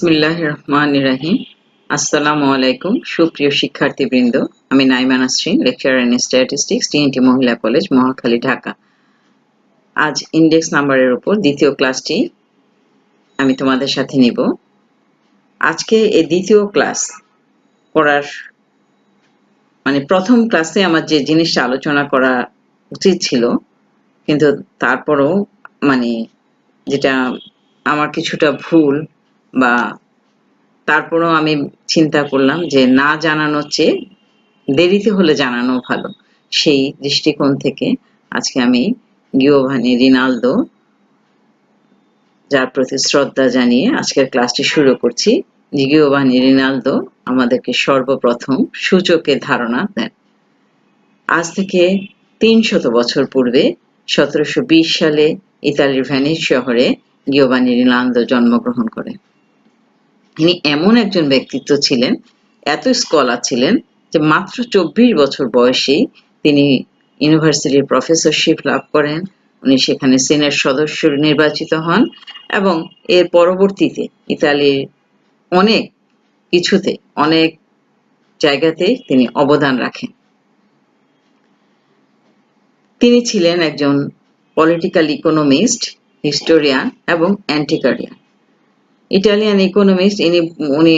বিসমিল্লাহির রহমানির রহিম। আসসালামু আলাইকুম সুপ্রিয় শিক্ষার্থীবৃন্দ। আমি Naima Nasrin, lecturer in statistics, TNT মহিলা কলেজ, মহাখালী, ঢাকা। আজ ইন্ডেক্স নাম্বারের উপর দ্বিতীয় ক্লাসটি আমি তোমাদের সাথে নিব। আজকে এই দ্বিতীয় ক্লাস করার প্রথম ক্লাসে আমার যে জিনিসটা আলোচনা করা উচিত ছিল, কিন্তু তারপরও যেটা আমার কিছুটা ভুল, বা তারপরও আমি চিন্তা করলাম যে না জানানোর চেয়ে দেরিতে হলে জানানো ভালো। সেই দৃষ্টিকোণ থেকে আজকে আমি গিওভানি রিনালদো, যার প্রতি শ্রদ্ধা জানিয়ে আজকের ক্লাসটি শুরু করছি। গিওভানি রিনালদো আমাদেরকে সর্বপ্রথম সূচকের ধারণা দেন। আজ থেকে ৩০০ বছর পূর্বে ১৭২০ সালে ইতালির ভেনিস শহরে গিওভানি রিনালদো জন্মগ্রহণ করেন। তিনি এমন একজন ব্যক্তিত্ব ছিলেন, এত স্কলার ছিলেন যে মাত্র ২৪ বছর বয়সেই তিনি ইউনিভার্সিটির প্রফেসরশিপ লাভ করেন। উনি সেখানে সিনেট সদস্য নির্বাচিত হন এবং এর পরবর্তীতে ইতালির অনেক কিছুতে, অনেক জায়গাতেই তিনি অবদান রাখেন। তিনি ছিলেন একজন পলিটিক্যাল ইকোনমিস্ট, হিস্টোরিয়ান এবং অ্যান্টিকারিয়ান। Italian economist. উনি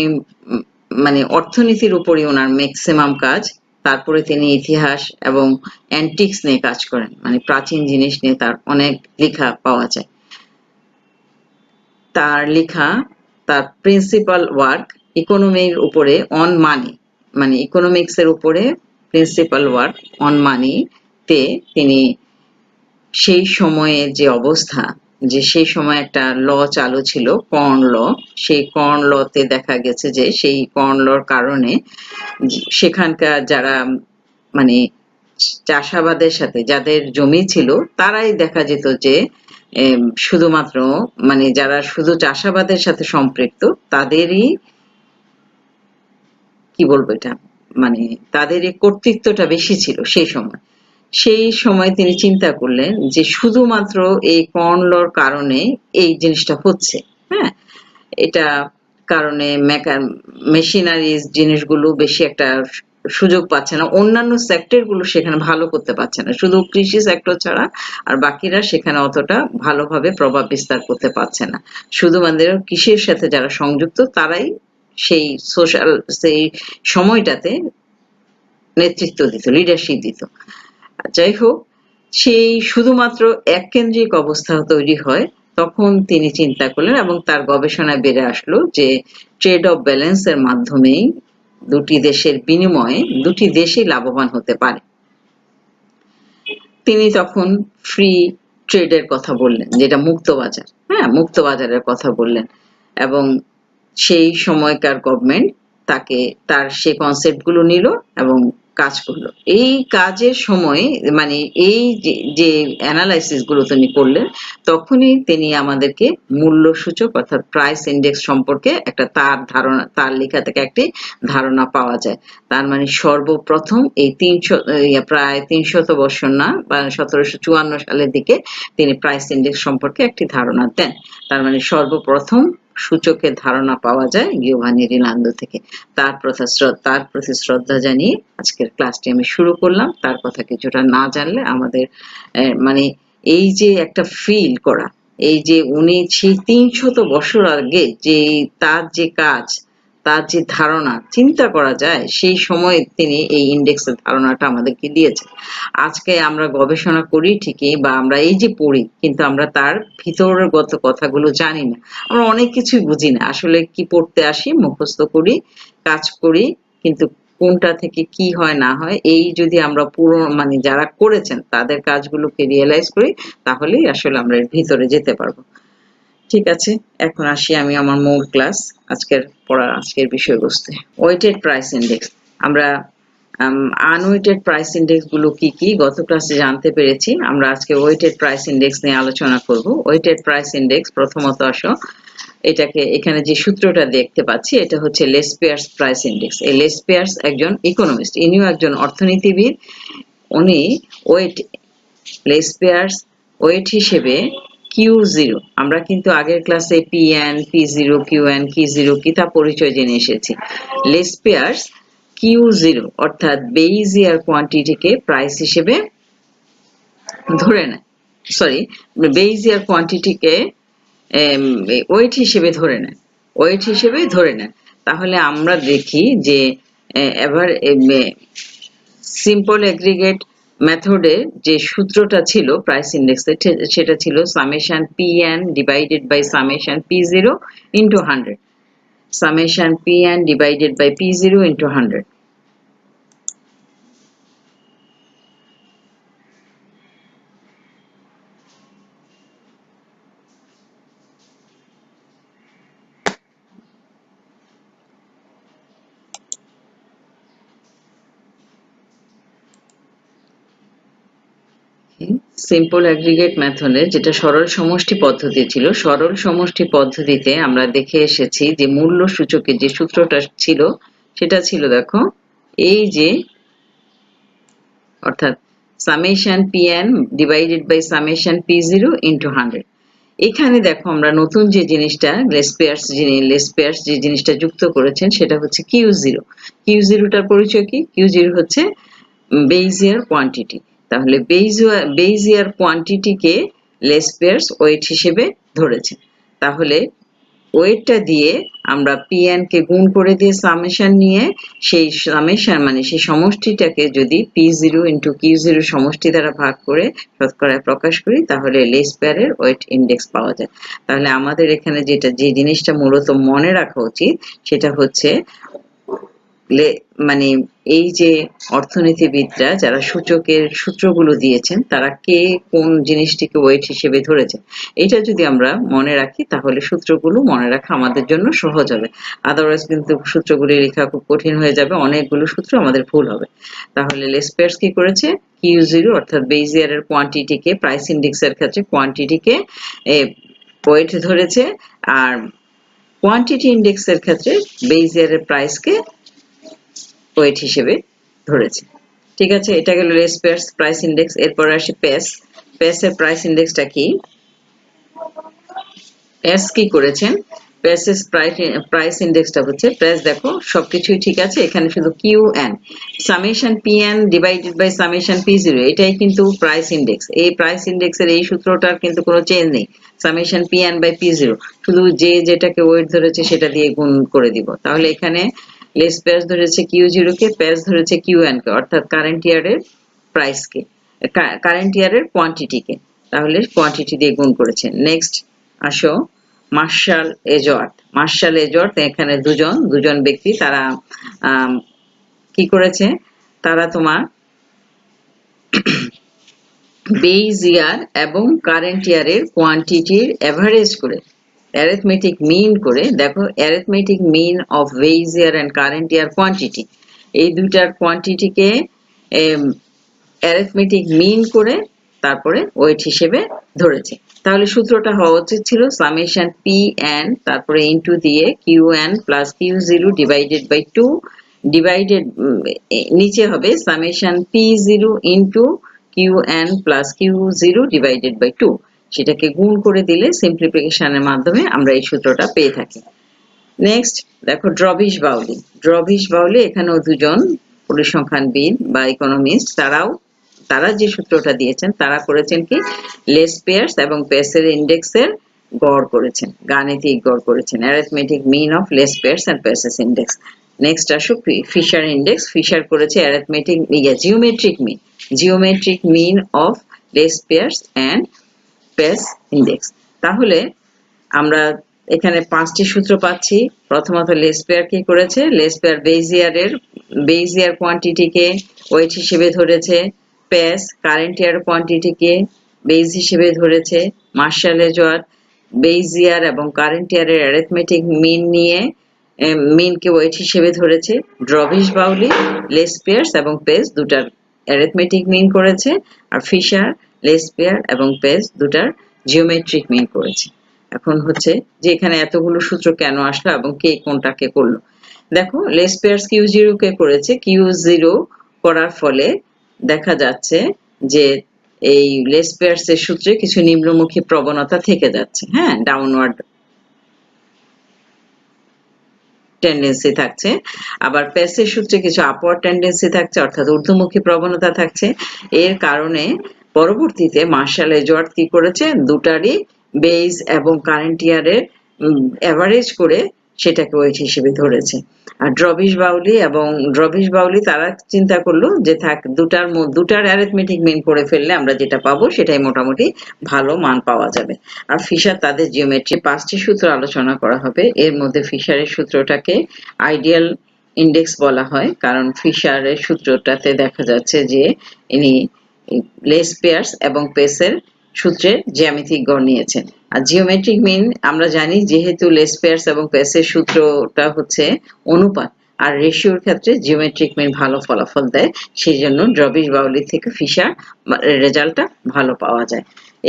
অর্থনীতির উপরই ওনার ম্যাক্সিমাম কাজ। তারপরে তিনি ইতিহাস এবং অ্যান্টিক্স নিয়ে কাজ করেন, প্রাচীন জিনিস নিয়ে তার অনেক লেখা পাওয়া যায়। তার লেখা, তার প্রিন্সিপাল ওয়ার্ক ইকোনমির উপরে, অন মানি, ইকোনমিক্সের উপরে প্রিন্সিপাল ওয়ার্ক অন মানিতে তিনি সেই সময়ে যে অবস্থা, যে সেই সময় একটা ল চালু ছিল, কর্ন ল। সেই কর্ন লতে দেখা গেছে যে সেই কর্ন লর কারণে সেখানকার যারা চাষাবাদের সাথে যাদের জমি ছিল, তারাই দেখা যেত যে শুধুমাত্র যারা শুধু চাষাবাদের সাথে সম্পৃক্ত, তাদেরই কি বলবো এটা তাদেরই কর্তৃত্বটা বেশি ছিল সেই সময়। সেই সময় তিনি চিন্তা করলেন যে শুধুমাত্র এই কর্ন লর কারণে এই জিনিসটা হচ্ছে। হ্যাঁ, এটা কারণে মেশিনারিজ জিনিসগুলো বেশি একটা সুযোগ পাচ্ছে না, অন্যান্য সেক্টর গুলো সেখানে ভালো করতে পারছে না, শুধু কৃষি সেক্টর ছাড়া আর বাকিরা সেখানে অতটা ভালোভাবে প্রভাব বিস্তার করতে পারছে না। শুধুমাত্র কৃষির সাথে যারা সংযুক্ত তারাই সেই সেই সময়টাতে নেতৃত্ব দিত, লিডারশিপ দিত। যাই হোক, সেই শুধুমাত্র এককেন্দ্রিক অবস্থা তৈরি হয়। তখন তিনি চিন্তা করলেন এবং তার গবেষণায় বেড়ে আসলো যে ট্রেড অফ ব্যালেন্সের মাধ্যমেই দুটি দেশের বিনিময়ে দুটি দেশই লাভবান হতে পারে। তিনি তখন ফ্রি ট্রেডের কথা বললেন, যেটা মুক্ত বাজার। হ্যাঁ, মুক্ত বাজারের কথা বললেন এবং সেই সময়কার গভর্নমেন্ট তাকে তার সেই কনসেপ্টগুলো নিল এবং কাজ করলো। এই কাজের সময় এই যে অ্যানালাইসিস গুলো তিনি করলেন, তখনই তিনি আমাদেরকে মূল্য সূচক অর্থাৎ প্রাইস ইন্ডেক্স সম্পর্কে একটা তার লেখা থেকে একটি ধারণা পাওয়া যায়। তার সর্বপ্রথম এই প্রায় ৩০০ বছর না, বা ১৭৫৪ সালের দিকে তিনি প্রাইস ইন্ডেক্স সম্পর্কে একটি ধারণা দেন। তার সর্বপ্রথম সূচকের ধারণা পাওয়া যায় গিওভানি রিনালদো থেকে। তার প্রতি শ্রদ্ধা জানিয়ে আজকের ক্লাসটি আমি শুরু করলাম। তার কথা কিছুটা না জানলে আমাদের এই যে একটা ফিল করা, এই যে উনি সেই ৩০০ বছর আগে যে তার যে কাজ, তার যে ধারণা চিন্তা করা যায়, সেই সময় তিনি এই ইন্ডেক্সের ধারণাটা আমাদেরকে দিয়েছেন। আজকে আমরা গবেষণা করি ঠিকই, বা আমরা এই যে পড়ি, কিন্তু আমরা তার ভিতরগত কথাগুলো জানি না। আমরা অনেক কিছুই বুঝি না, আসলে কি পড়তে আসি, মুখস্থ করি, কাজ করি, কিন্তু কোনটা থেকে কি হয় না হয়, এই যদি আমরা পুরো যারা করেছেন তাদের কাজগুলোকে রিয়েলাইজ করি, তাহলেই আসলে আমরা এর ভিতরে যেতে পারবো। ঠিক আছে, এখন আসি আমি আমার মূল ক্লাস, আজকের বিষয়বস্তু। Weighted price index. আমরা আনওয়েটেড প্রাইস ইন্ডেক্স গুলো কি কি গত ক্লাসে জানতে পেরেছি। আমরা আজকে ওয়েটেড প্রাইস ইন্ডেক্স নিয়ে আলোচনা করব। ওয়েটেড প্রাইস ইন্ডেক্স, প্রথমত আসো এখানে যে সূত্রটা দেখতে পাচ্ছি, এটা হচ্ছে লেসপিয়ার্স প্রাইস ইন্ডেক্স। এই লেসপিয়ার্স একজন ইকোনমিস্ট, ইনিও একজন অর্থনীতিবিদ। উনি লেসপিয়ার্স ওয়েট হিসেবে Q0 আমরা কিন্তু আগের ক্লাসে Pn, P0, Qn, Q0 কি তা পরিচয় জেনে এসেছি। লেসপেয়ার্স Q0 অর্থাৎ বেইজিয়ার কোয়ান্টিটিকে প্রাইস হিসেবে ধরে নেয়, সরি বেইজিয়ার কোয়ান্টিটিকে ওয়েট হিসেবে ধরে নেয়, ওয়েট হিসেবে ধরে নেয়। তাহলে আমরা দেখি যে এবার সিম্পল এগ্রিগেট মেথডে যে সূত্রটা ছিল প্রাইস ইন্ডেক্সের সেটা ছিল summation Pn divided by summation P0 into 100, summation Pn divided by P0 into 100। Simple aggregate মেথডে যেটা সরল সমষ্টি পদ্ধতি ছিল, সরল সমষ্টি পদ্ধতিতে আমরা দেখে এসেছি যে মূল্য সূচকের যে সূত্রটা ছিল সেটা ছিল দেখো এই যে, অর্থাৎ summation Pn divided by summation P0 into 100। এখানে দেখো আমরা নতুন যে জিনিসটা লেসপেয়ার্স যে জিনিসটা যুক্ত করেছেন সেটা হচ্ছে Q0। Q0টার পরিচয় কি? Q0 হচ্ছে বেইজিয়ার কোয়ান্টিটি। তাহলে বেইজিয়ার কোয়ান্টিটিকে লেসপেয়ার্স ওয়েট হিসেবে ধরেছে। তাহলে ওয়েটটা দিয়ে আমরা Pn কে গুণ করে দিয়ে সামেশন নিয়ে সেই সামেশন মানে সেই সমষ্টিটাকে যদি P0 ইন্টু Q0 সমষ্টি দ্বারা ভাগ করে শতকরায় প্রকাশ করি তাহলে লেসপেয়ারের ওয়েট ইন্ডেক্স পাওয়া যায়। তাহলে আমাদের এখানে যে জিনিসটা মূলত মনে রাখা উচিত সেটা হচ্ছে মানে এই যে অর্থনীতিবিদরা যারা সূচকের সূত্রগুলো দিয়েছেন তারা কে কোন জিনিসটিকে ওয়েট হিসেবে ধরেছেন, এটা যদি আমরা মনে রাখি তাহলে সূত্রগুলো মনে রাখা আমাদের জন্য সহজ হবে। আদারওয়াইজ কিন্তু সূত্রগুলি লেখা খুব কঠিন হয়ে যাবে, অনেকগুলো সূত্র আমাদের ভুল হবে। তাহলে লেসপেয়ার্স কি করেছে? Q0 অর্থাৎ বেইজিয়ারের কোয়ান্টিটিকে প্রাইস ইন্ডেক্সের ক্ষেত্রে কোয়ান্টিটিকে ওয়েট ধরেছে, আর কোয়ান্টিটি ইন্ডেক্সের ক্ষেত্রে বেইজিয়ারের প্রাইসকে ওয়েট হিসেবে ধরেছে। ঠিক আছে, এটা গেল লেসপেয়ার্স প্রাইস ইন্ডেক্স। এরপর আসি পেস। পেসের প্রাইস ইন্ডেক্সটা কি? পেস কি করেছেন? পেসের প্রাইস ইন্ডেক্সটা হচ্ছে, পেস দেখো সবকিছুই ঠিক আছে, এখানে শুধু Qn summation Pn divided by summation P0 এটাই কিন্তু প্রাইস ইন্ডেক্স। এই প্রাইস ইন্ডেক্সের এই সূত্রটার কিন্তু কোনো চেঞ্জ নেই, সামেশন Pn বাই P0, শুধু যে যেটাকে ওয়েট ধরেছে সেটা দিয়ে গুণ করে দিব। তাহলে এখানে লেসপেয়ার্স ধরেছে Q0 কে, পেস ধরেছে Qn কে, অর্থাৎ কারেন্ট ইয়ারের প্রাইসকে, কারেন্ট ইয়ারের কোয়ান্টিটিকে, তাহলে কোয়ান্টিটি দিয়ে গুণ করেছে। নেক্সট আসো মার্শাল এজওয়ার্থ। মার্শাল এজওয়ার্থ এখানে দুজন ব্যক্তি, তারা কি করেছে? তারা তোমার বেইজ ইয়ার এবং কারেন্ট ইয়ারের কোয়ান্টিটির অ্যাভারেজ করে অ্যারিথমেটিক মিন করে, দেখো arithmetic mean of base year and current year quantity, এই দুইটার কোয়ান্টিটিকে অ্যারিথমেটিক মিন করে তারপরে ওয়েট হিসেবে ধরেছে। তাহলে সূত্রটা হওয়া উচিত ছিল সামেশন Pn তারপরে ইন্টু দিয়ে Qn plus Q0 divided by 2 divided, নিচে হবে summation P0 into Qn plus Q0 divided by 2, সেটাকে গুণ করে দিলে সিম্পলিফিকেশনের মাধ্যমে আমরা এই সূত্রটা পেয়ে থাকি। নেক্সট দেখো ড্রবিশ বাউলি। ড্রবিশ বাউলি এখানেও দুজন পরিসংখ্যানবিদ বা ইকোনমিস্ট, তারা যে সূত্রটা দিয়েছেন তারা করেছেন কি, লেসপেয়ার্স এবং পেসের ইন্ডেক্সের গড় করেছেন, গাণিতিক গড় করেছেন, arithmetic mean of Laspeyres and Paasche's index. Next আসো ফিশার ইন্ডেক্স। ফিশার করেছে arithmetic geometric mean of Laspeyres and Paasche index. তাহলে আমরা এখানে 5টি সূত্র পাচ্ছি। প্রথমত লেসপেয়ার কি করেছে? লেসপেয়ার বেইজিয়ার কোয়ান্টিটিকে ওয়েট হিসেবে ধরেছে, পেস কারেন্ট ইয়ার কোয়ান্টিটিকে বেইজ হিসেবে ধরেছে, মার্শাল এজওয়ার্থ বেইজিয়ার এবং কারেন্ট ইয়ারের অ্যারিথমেটিক মিন নিয়ে মিনকে ওয়েট হিসেবে ধরেছে। ড্রবিশ বাউলি লেসপেয়ার্স এবং পেস দুটার অ্যারিথমেটিক মিন করেছে, আর ফিশার লেসপেয়ার এবং পেস দুটার জিওমেট্রিক মিন করেছে। এখন হচ্ছে যে এখানে এতগুলো সূত্র কেন আসলো এবং কে কোনটাকে করলো। দেখো লেসপেয়ার্স Q0 কে করেছে, Q0 করার ফলে দেখা যাচ্ছে যে এই লেস পেয়ার্সের সূত্রে কিছু নিম্নমুখী প্রবণতা থেকে যাচ্ছে, হ্যাঁ, ডাউনওয়ার্ড টেন্ডেন্সি থাকছে। আবার পেসের সূত্রে কিছু আপওয়ার্ড টেন্ডেন্সি থাকছে, অর্থাৎ ঊর্ধ্বমুখী প্রবণতা থাকছে। এর কারণে পরবর্তীতে মার্শাল এজওয়ার্ড কি করেছে, দুটারই বেস এবং কারেন্ট ইয়ারের অ্যাভারেজ করে সেটাকে ওয়েট হিসেবে ধরেছে। আর ড্রভিশ বাউলি তারা চিন্তা করলো যে থাক দুটার অ্যারিথমেটিক মিন করে ফেললে আমরা যেটা পাবো সেটাই মোটামুটি ভালো মান পাওয়া যাবে। আর ফিশার তাদের জিওমেট্রি 5টি সূত্র আলোচনা করা হবে। এর মধ্যে ফিশারের সূত্রটাকে আইডিয়াল ইন্ডেক্স বলা হয়, কারণ ফিশারের সূত্রটাতে দেখা যাচ্ছে যে ইনি লেস পেয়ার্স এবং পেসের সূত্রের জ্যামিতিক গড় নিয়েছেন। আর জিওমেট্রিক মিন আমরা জানি, যেহেতু লেস পেয়ার্স এবং পেসের সূত্রটা হচ্ছে অনুপাত, আর রেশিওর ক্ষেত্রে জিওমেট্রিক মিন ভালো ফলাফল দেয়, সেই জন্য ড্রবিশ বাউলি থেকে ফিশার রেজাল্টটা ভালো পাওয়া যায়।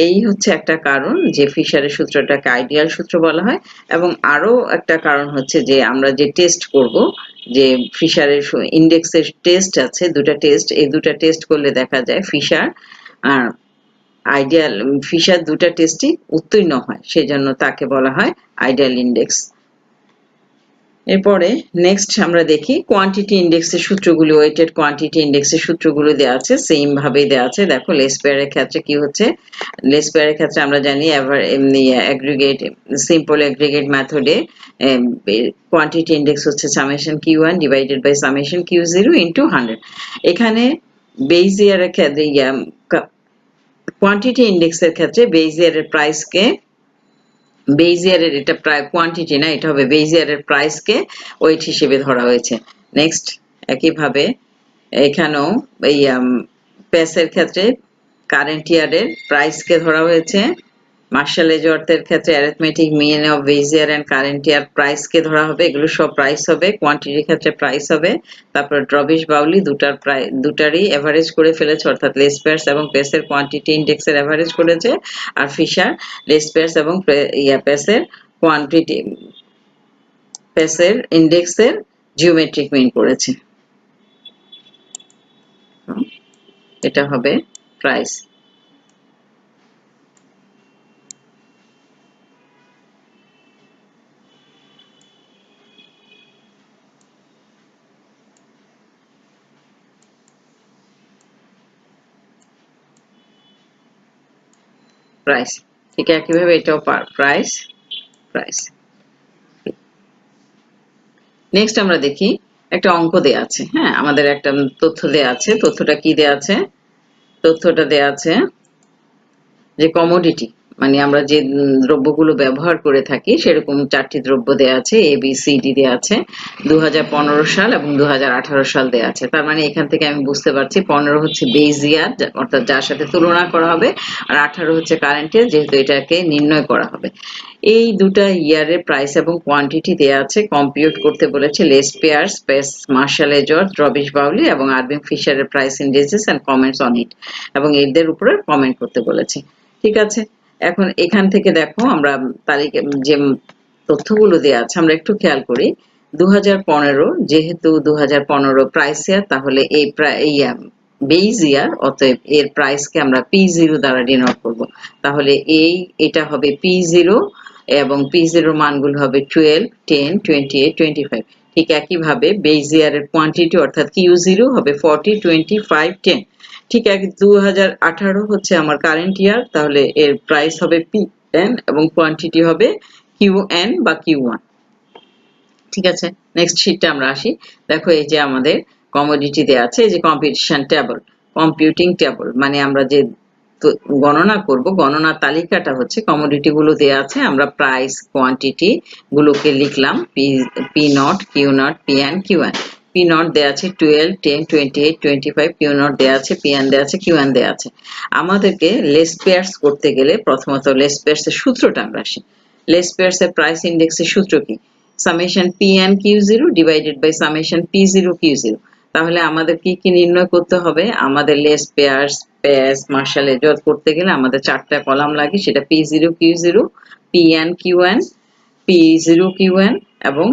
এই হচ্ছে একটা কারণ যে ফিশারের সূত্রটাকে আইডিয়াল সূত্র বলা হয়। এবং আরো একটা কারণ হচ্ছে যে আমরা যে টেস্ট করব, যে ফিশারের ইন্ডেক্সের টেস্ট আছে, দুটা টেস্ট, এই দুটা টেস্ট করলে দেখা যায় ফিশার আর ফিশার দুটা টেস্টই উত্তীর্ণ হয়, সেজন্য তাকে বলা হয় আইডিয়াল ইন্ডেক্স। এরপরে নেক্সট আমরা দেখি কোয়ান্টিটি ইন্ডেক্সের সূত্রগুলো, ওয়েটেড কোয়ান্টিটি ইন্ডেক্সের সূত্রগুলো দেওয়া আছে, সেম ভাবেই দেওয়া আছে। দেখো লেস পেয়ারের ক্ষেত্রে কি হচ্ছে, লেস পেয়ারের ক্ষেত্রে আমরা জানি অ্যাগ্রিগেট, সিম্পল অ্যাগ্রিগেট মেথডে কোয়ান্টিটি ইন্ডেক্স হচ্ছে summation Q1 divided by summation Q0 into 100। এখানে বেস ইয়ারের ক্ষেত্রে কোয়ান্টিটি ইন্ডেক্সের ক্ষেত্রে বেস ইয়ারের প্রাইসকে, বেইজিয়ারের এটা প্রায় কোয়ান্টিটি না, এটা হবে বেইজিয়ারের প্রাইসকে ওয়েট হিসেবে ধরা হয়েছে। নেক্সট একইভাবে এখানেও এই পেসের ক্ষেত্রে কারেন্ট ইয়ারের প্রাইসকে ধরা হয়েছে। মার্শাল এজওয়ার্থের ক্ষেত্রে arithmetic mean of base year and current year প্রাইসকে ধরা হবে, এগুলো সব প্রাইস হবে, কোয়ান্টিটির ক্ষেত্রে প্রাইস হবে। তারপর ড্রবিশ বাউলি দুটারই এভারেজ করে ফেলেছে, অর্থাৎ লেস পেয়ার্স এবং পেসের কোয়ান্টিটি ইন্ডেক্সের এভারেজ করেছে। আর ফিশার লেস পেয়ার্স এবং পেসের কোয়ান্টিটি পেসের ইন্ডেক্সের জিওমেট্রিক মিন করেছে। এটা হবে প্রাইস। প্রাইস ঠিক একইভাবে এটাও প্রাইস। নেক্সট আমরা দেখি একটা অঙ্ক দেয়া আছে, হ্যাঁ, আমাদের একটা তথ্য দেয়া আছে। তথ্যটা কি দেয়া আছে? তথ্যটা দেয়া আছে যে কমোডিটি, মানে আমরা যে দ্রব্যগুলো ব্যবহার করে থাকি সেরকম 4টি দ্রব্য দেয়া আছে, ABCD দেয়া আছে। 2015 সাল এবং 2018 সাল দেয়া আছে। তার মানে এখান থেকে আমি বুঝতে পারছি 15 হচ্ছে বেস ইয়ার, অর্থাৎ যার সাথে তুলনা করা হবে, আর 18 হচ্ছে কারেন্ট ইয়ার, যেহেতু এটাকে নির্ণয় করা হবে। এই দুটা ইয়ারের প্রাইস এবং কোয়ান্টিটি দেয়া আছে। কম্পিউট করতে বলেছে Laspeyres, Paasche, Marshall Edgeworth, Drobisch Bowley এবং আরভিং ফিশারের price indices and comments on it, এবং এদের উপরে কমেন্ট করতে বলেছে। ঠিক আছে, এখন এখান থেকে দেখো আমরা তালিকা যে তথ্যগুলো দেওয়া আছে আমরা একটু খেয়াল করি। 2015, যেহেতু 2015 প্রাইস ইয়ার, তাহলে এই বেস ইয়ার, অতএব এর প্রাইসকে আমরা P0 দ্বারা ডিনোট করব। তাহলে এটা হবে P0 এবং P0 মানগুলো হবে 12, 10, 28, 25। ঠিক একইভাবে বেস ইয়ারের কোয়ান্টিটি অর্থাৎ Q0 হবে 40, 25, 10। ঠিক 2018 হচ্ছে আমার কারেন্ট ইয়ার, তাহলে এর প্রাইস হবে Pn এবং কোয়ান্টিটি হবে Qn বা Q1। ঠিক আছে, নেক্সট শীটটা আমরা আসি। দেখো এই যে আমাদের কমোডিটি দেওয়া আছে, এই যে কম্পিটিশন টেবল, কম্পিউটিং টেবল, মানে আমরা যে গণনা করব, গণনার তালিকাটা হচ্ছে কমোডিটি গুলো দেওয়া আছে, আমরা প্রাইস কোয়ান্টিটি গুলোকে লিখলাম P nought, Q nought, Pn, Qn। P nought দেওয়া আছে 12, 10, 28, 25, কিউ নট দেওয়া আছে, Pn দেওয়া আছে, Qn দেওয়া আছে। আমাদেরকে লেস পেয়ার্স করতে গেলে প্রথমত লেস পেয়ার্স এর সূত্রটা আমরা আসি। লেস পেয়ার্স এর প্রাইস ইন্ডেক্সের সূত্র কি? Summation Pn Q0 divided by summation P0 Q0। তাহলে আমাদের কি কি নির্ণয় করতে হবে? আমাদের Laspeyres, Paasche, Marshall Edgeworth করতে গেলে আমাদের 4টা কলাম লাগে, সেটা P0 Q0, Pn Qn, P0 Qn এবং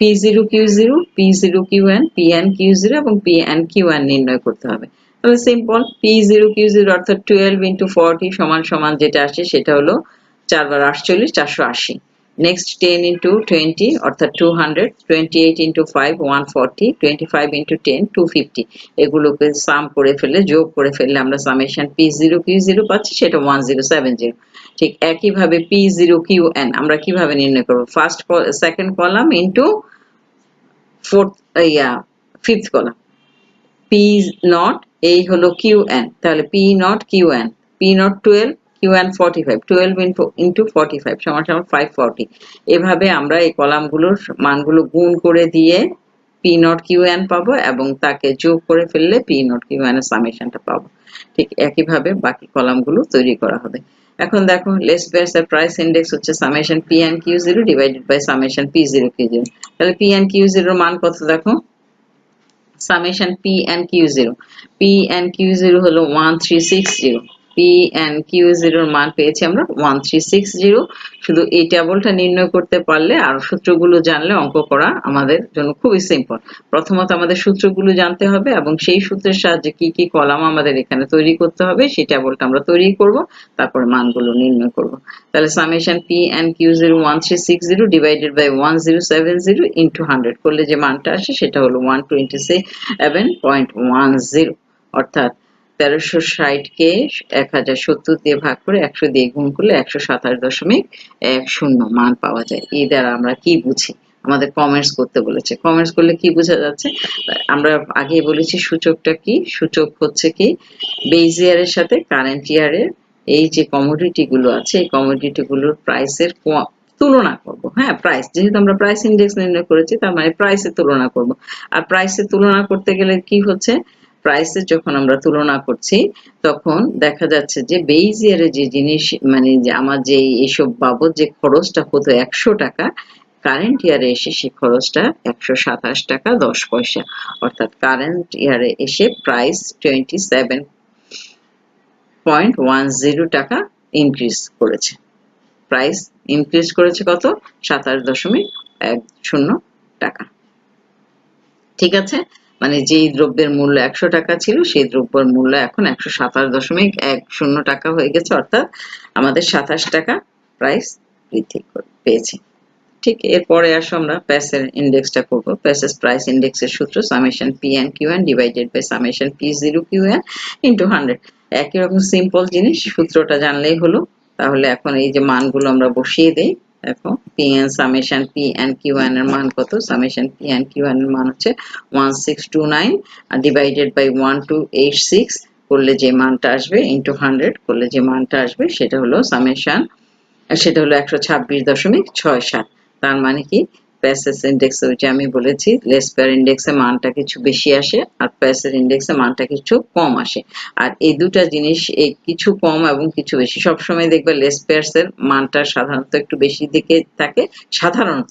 P0 Q0, P0 Qn, Pn Q0 এবং Pn Qn নির্ণয় করতে হবে। তাহলে সিম্পল P0 Q0 অর্থাৎ 12 into 40 সমান সমান যেটা আসে সেটা হলো 4 বার 48 480। নেক্সট 10 into 20 অর্থাৎ 200, 28 into 5 140, 25 into 10 250। এগুলোকে সাম করে ফেলে যোগ করে ফেললে আমরা সামেশন P0 Q0 পাচ্ছি, সেটা 1070। ঠিক একইভাবে P0 QN আমরা কিভাবে নির্ণয় করব? First second column into fourth fifth column. P naught এই হলো QN, তাহলে P naught QN, P naught 12 QN 45, 12 into 45 সমান সমান 540। এভাবে আমরা এই কলামগুলোর মানগুলো গুণ করে দিয়ে P naught QN পাবো এবং তাকে যোগ করে ফেললে P naught QN এর সামেশনটা পাবো। ঠিক একইভাবে বাকি কলামগুলো তৈরি করা হবে। এখন দেখো লেস বেস এর প্রাইস ইন্ডেক্স হচ্ছে summation PN Q0 divided by summation P0 Q0। তাহলে PN Q0 এর মান কত দেখো? summation P and Q0, P and Q0 হলো 1360, P and Q0 এর মান পেয়েছি আমরা 1360। শুধু এই টেবিলটা নির্ণয় করতে পারলে আর সূত্রগুলো জানলে অঙ্ক করা আমাদের জন্য খুবই সিম্পল। প্রথমত আমাদের সূত্রগুলো জানতে হবে এবং সেই সূত্রের সাহায্যে কি কি কলাম আমাদের এখানে তৈরি করতে হবে সেই টেবিলটা আমরা তৈরি করব, তারপর মানগুলো নির্ণয় করব। তাহলে summation P and Q0 1360 divided by 1070 into 100 করলে যে মানটা আসে সেটা হলো 127.10, অর্থাৎ 1360 কে 1070 দিয়ে ভাগ করে 100 দিয়ে গুণ করলে 127.10 মান পাওয়া যায়। এই দ্বারা আমরা কি বুঝি? আমাদের কমেন্টস করতে বলেছে, কমেন্টস করলে কি বোঝা যাচ্ছে? আমরা আগেই বলেছি সূচকটা কি, সূচক হচ্ছে কি বেস ইয়ারের সাথে কারেন্ট ইয়ারের এই যে কমোডিটি গুলো আছে এই কমোডিটি গুলোর প্রাইসের তুলনা করব। হ্যাঁ, প্রাইস যেহেতু আমরা প্রাইস ইন্ডেক্স নির্ণয় করেছি তার মানে প্রাইসের তুলনা করব। আর প্রাইসের তুলনা করতে গেলে কি হচ্ছে, প্রাইসের যখন আমরা তুলনা করছি তখন দেখা যাচ্ছে যে বেস ইয়ারে যে জিনিস মানে যে আমার যে এইসব বাবদ যে খরচটা হতো 100 টাকা, কারেন্ট ইয়ারে এসে সেই খরচটা 127 টাকা 10 পয়সা, অর্থাৎ কারেন্ট ইয়ারে এসে প্রাইস 27.10 টাকা ইনক্রিজ করেছে। প্রাইস ইনক্রিজ করেছে কত? 27.10 টাকা। ঠিক আছে, মানে যেই দ্রব্যের মূল্য 100 টাকা ছিল সেই দ্রব্যের মূল্য এখন 127.10 টাকা হয়ে গেছে, অর্থাৎ আমাদের 27 টাকা প্রাইস বৃদ্ধি পেয়েছে। ঠিক এরপরে আসো আমরা প্যাসের ইন্ডেক্সটা করব। প্যাসেস প্রাইস ইন্ডেক্সের সূত্র summation PN QN divided by summation P0 QN into 100। একই রকম সিম্পল জিনিস, সূত্রটা জানলেই হলো। তাহলে এখন এই যে মানগুলো আমরা বসিয়ে দেই। দেখো PN সামেশন PN QN এর মান কত? সামেশন PN QN এর মান হচ্ছে 1629 ডিভাইডেড বাই 1286 করলে যে মানটা আসবে ইনটু 100 করলে যে মানটা আসবে সেটা হলো সামেশন, সেটা হলো 126.67। তার মানে কি প্যাসেজ ইন্ডেক্স ওই যে আমি বলেছি লেস পেয়ার ইন্ডেক্সে মানটা কিছু বেশি আসে আর প্যাসেজ ইন্ডেক্সে মানটা কিছু কম আসে। আর এই দুটা জিনিস এই কিছু কম এবং কিছু বেশি সবসময় দেখবে লেস পেয়ার্স এর মানটা সাধারণত একটু বেশি দিকে থাকে সাধারণত,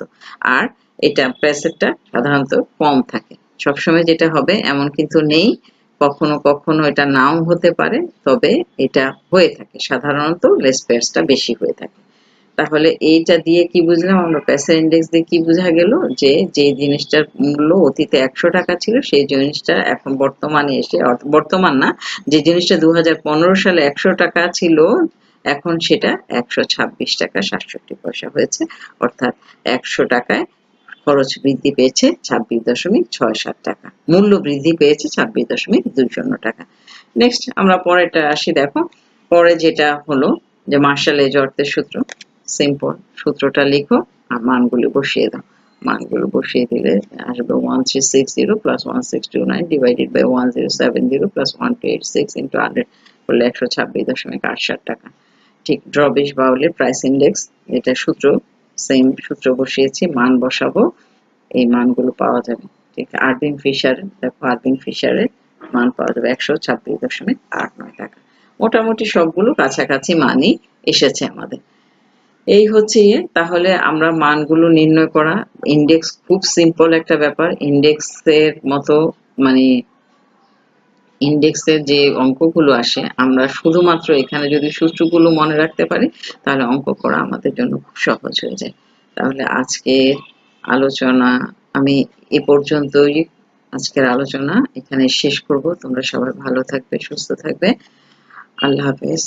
আর এটা প্যাসেজটা সাধারণত কম থাকে। সবসময় যেটা হবে এমন কিন্তু নেই, কখনো কখনো এটা নাও হতে পারে, তবে এটা হয়ে থাকে সাধারণত লেস পেয়ার্সটা বেশি হয়ে থাকে। তাহলে এইটা দিয়ে কি বুঝলাম আমরা? প্যাসেজ ইন্ডেক্স দিয়ে কি বোঝা গেল? যে যে জিনিসটার মূল্য অতীতে 100 টাকা ছিল সেই জিনিসটা এখন বর্তমানে এসে বর্তমান না, যে জিনিসটা 2015 সালে 100 টাকা ছিল এখন সেটা 126 টাকা 67 পয়সা হয়েছে, অর্থাৎ 100 টাকায় খরচ বৃদ্ধি পেয়েছে 26.67 টাকা, মূল্য বৃদ্ধি পেয়েছে 26.20 টাকা। নেক্সট আমরা পরেরটা আসি। দেখো পরে যেটা হলো যে মার্শাল এজ অর্থের সূত্র। সিম্পল, সূত্রটা লিখো আর মানগুলো বসিয়ে দাও। মানগুলো বসিয়ে দিলে আসবে 1360 plus 1629 divided by 1070 plus 1286 into 100 করলে 126.68 টাকা। ঠিক ড্রবিশ বাউলের প্রাইস ইন্ডেক্স, এটা সূত্র সেম সূত্র বসিয়েছি, মান বসাবো, এই মানগুলো পাওয়া যাবে। ঠিক আরবিং ফিশার, দেখো আরবিং ফিশারের মান পাওয়া যাবে 126.89 টাকা। মোটামুটি সবগুলো কাছাকাছি মানই এসেছে আমাদের। এই হচ্ছে তাহলে আমরা মানগুলো নির্ণয় করা। ইন্ডেক্স খুব সিম্পল একটা ব্যাপার, ইন্ডেক্সের মতো মানে ইন্ডেক্সের যে অঙ্কগুলো আসে আমরা শুধুমাত্র এখানে যদি সূত্রগুলো মনে রাখতে পারি তাহলে অঙ্ক করা আমাদের জন্য খুব সহজ হয়ে যায়। তাহলে আজকের আলোচনা আমি এ পর্যন্তই আজকের আলোচনা এখানে শেষ করব। তোমরা সবাই ভালো থাকবে, সুস্থ থাকবে। আল্লাহ হাফেজ।